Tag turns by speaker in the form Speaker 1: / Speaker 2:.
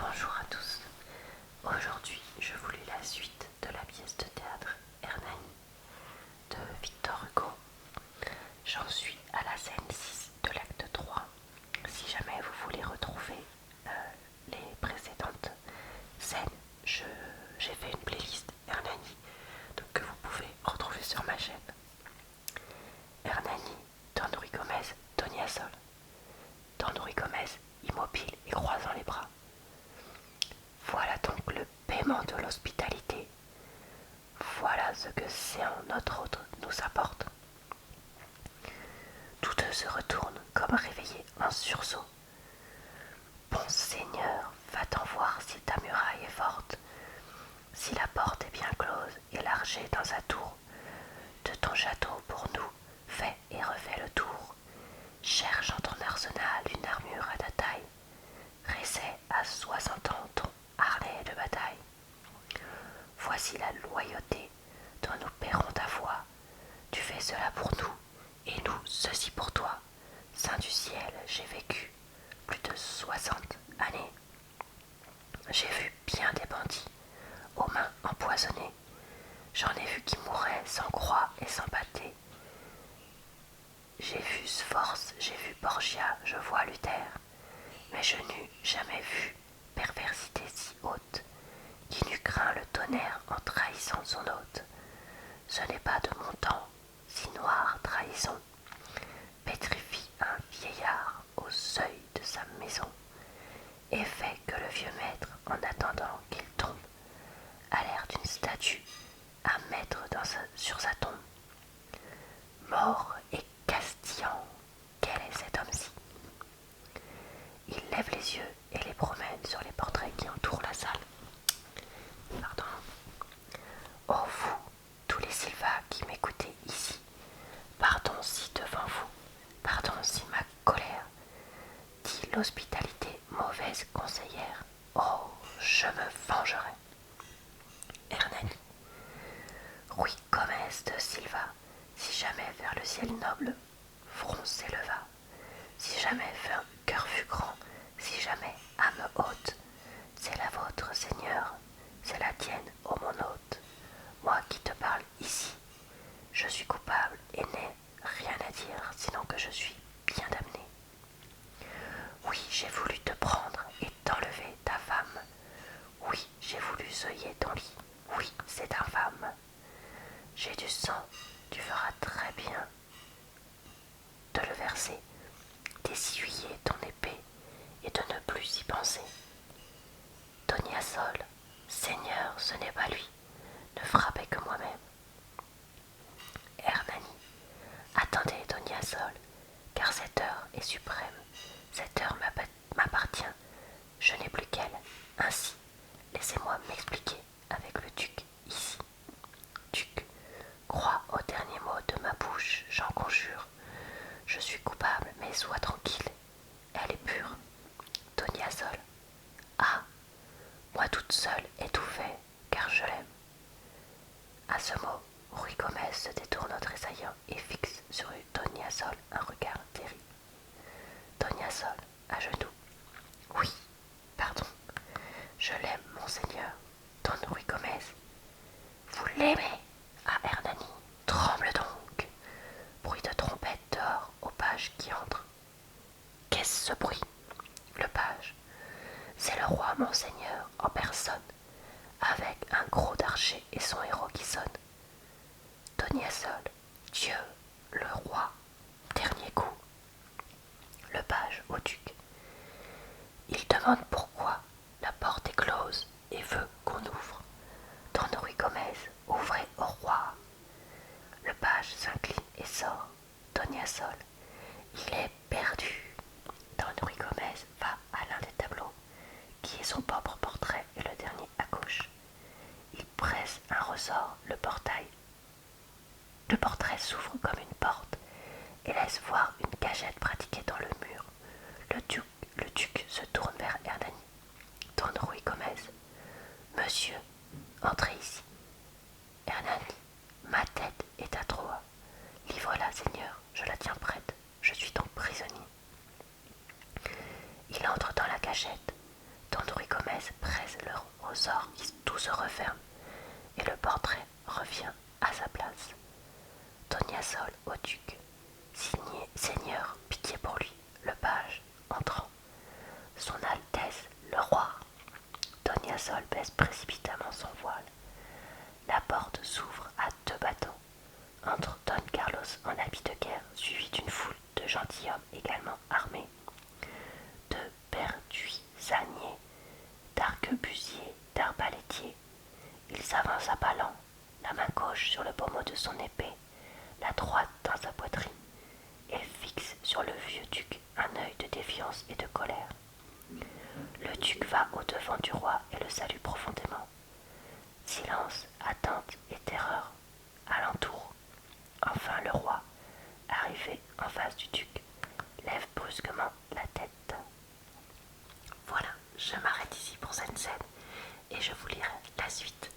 Speaker 1: Bonjour à tous. Aujourd'hui, je vous lis la suite de la pièce de théâtre Hernani de Victor Hugo. J'en suis à la scène 6 de l'acte 3. Si jamais vous voulez retrouver les précédentes scènes, j'ai fait une playlist Hernani donc, que vous pouvez retrouver sur ma chaîne. Hernani, Don Ruy Gomez, Tonia Sol. Don Ruy Gomez, immobile et croisant les bras. Voilà donc le paiement de l'hospitalité. Voilà ce que c'est en notre hôte nous apporte. Tous deux se retournent comme réveillés en sursaut. Bon Seigneur, va-t'en voir si ta muraille est forte, si la porte est bien close et l'archer dans sa tour. De ton château pour nous, fais et refais le tour. Cherche en ton arsenal une armure à ta taille. Récès à 60 ans ton harnais de bataille. Voici la loyauté dont nous paierons ta foi. Tu fais cela pour nous, et nous ceci pour toi. Saint du ciel, j'ai vécu plus de 60 années. J'ai vu bien des bandits, aux mains empoisonnées. J'en ai vu qui mouraient sans croix et sans pâté. J'ai vu Sforce, j'ai vu Borgia, je vois Luther. Mais je n'eus jamais vu perversité si haute, qui n'eût craint le tonnerre en trahissant son hôte. Ce n'est pas de mon temps, si noire trahison pétrifie un vieillard au seuil de sa maison, et fait que le vieux maître, en attendant qu'il tombe, a l'air d'une statue à mettre sur sa tombe. Mort et castillant, quel est cet homme-ci? Il lève les yeux et les promène sur les portraits qui entourent la salle. Pardon. Oh vous, tous les Sylvas qui m'écoutez ici, pardon si devant vous, pardon si ma colère dit l'hospitalité mauvaise conseillère. Oh, je me vengerai. Hernani. Ruy Gomez de Silva, si jamais vers le ciel noble front s'éleva, si jamais cœur fut grand, si jamais âme haute, c'est la vôtre, Seigneur, c'est la tienne, ô mon hôte. Moi qui te parle ici, je suis coupable et n'ai rien à dire, sinon que je suis bien damné. Oui, j'ai voulu te prendre et t'enlever ta femme. Oui, j'ai voulu zeuiller ton lit. Oui, c'est infâme. J'ai du sang, tu feras très bien de le verser, d'essuyer ton épée et de ne plus y penser. Tonia Sol, Seigneur, ce n'est pas lui, ne frappez que moi-même. Hernani, attendez, Tonia Sol, car cette heure est suprême, cette heure m'appartient, je n'ai plus qu'elle. Ainsi, laissez-moi m'expliquer avec le duc ici. Duc, crois au dernier mot de ma bouche, j'en conjure. Je suis coupable, mais sois tranquille, elle est pure. Tonia Sol, ah, moi toute seule ai tout fait, car je l'aime. À ce mot, Ruy Gomez se détourne au tressaillant et fixe sur Tonia Sol un regard terrible. Tonia Sol, à genoux. Oui, pardon, je l'aime, monseigneur. Don Ruy Gomez. Vous l'aimez? Ah, Hernani, tremble donc. Bruit de trompette dehors au page qui entre. Qu'est-ce ce bruit? Le page. C'est le roi, monseigneur, en personne, avec un gros d'archer et son héros qui sonne. Tonia Sol, Dieu, le roi, dernier coup. Le page au duc. Il demande pourquoi la porte est close et veut qu'on ouvre. Don Ruy Gomez, ouvrez au roi. Le page s'incline et sort. Tonia Sol, il est perdu. Don Ruy Gomez va à l'un des tableaux, qui est son propre portrait et le dernier à gauche. Il presse un ressort, le portail. Le portrait s'ouvre comme une porte et laisse voir une cachette pratiquée dans le mur. Le duc se tourne vers Hernani. Don Ruy Gomez. Monsieur, entrez ici. Hernani, ma tête est à Troie. Livre-la, Seigneur, je la tiens prête, je suis ton prisonnier. Il entre dans la cachette. Don Ruy Gomez presse le ressort, tout se referme et le portrait revient à sa place. Donia Sol au duc. Signé Seigneur, pitié pour lui, le page, entrant. Son Altesse, le roi. Donia Sol baisse précipitamment son voile. La porte s'ouvre à deux battants. Entre Don Carlos en habit de guerre, suivi d'une foule de gentilshommes également armés, de perduisaniers, d'arquebusiers, d'arbalétiers. Il s'avance à pas lents, la main gauche sur le pommeau de son épée, la droite dans sa poitrine, et fixe sur le vieux duc un œil de défiance et de colère. Le duc va au-devant du roi et le salue profondément. Silence, attente et terreur alentour. Enfin le roi, arrivé en face du duc, lève brusquement la tête. Voilà, je m'arrête ici pour cette scène et je vous lirai la suite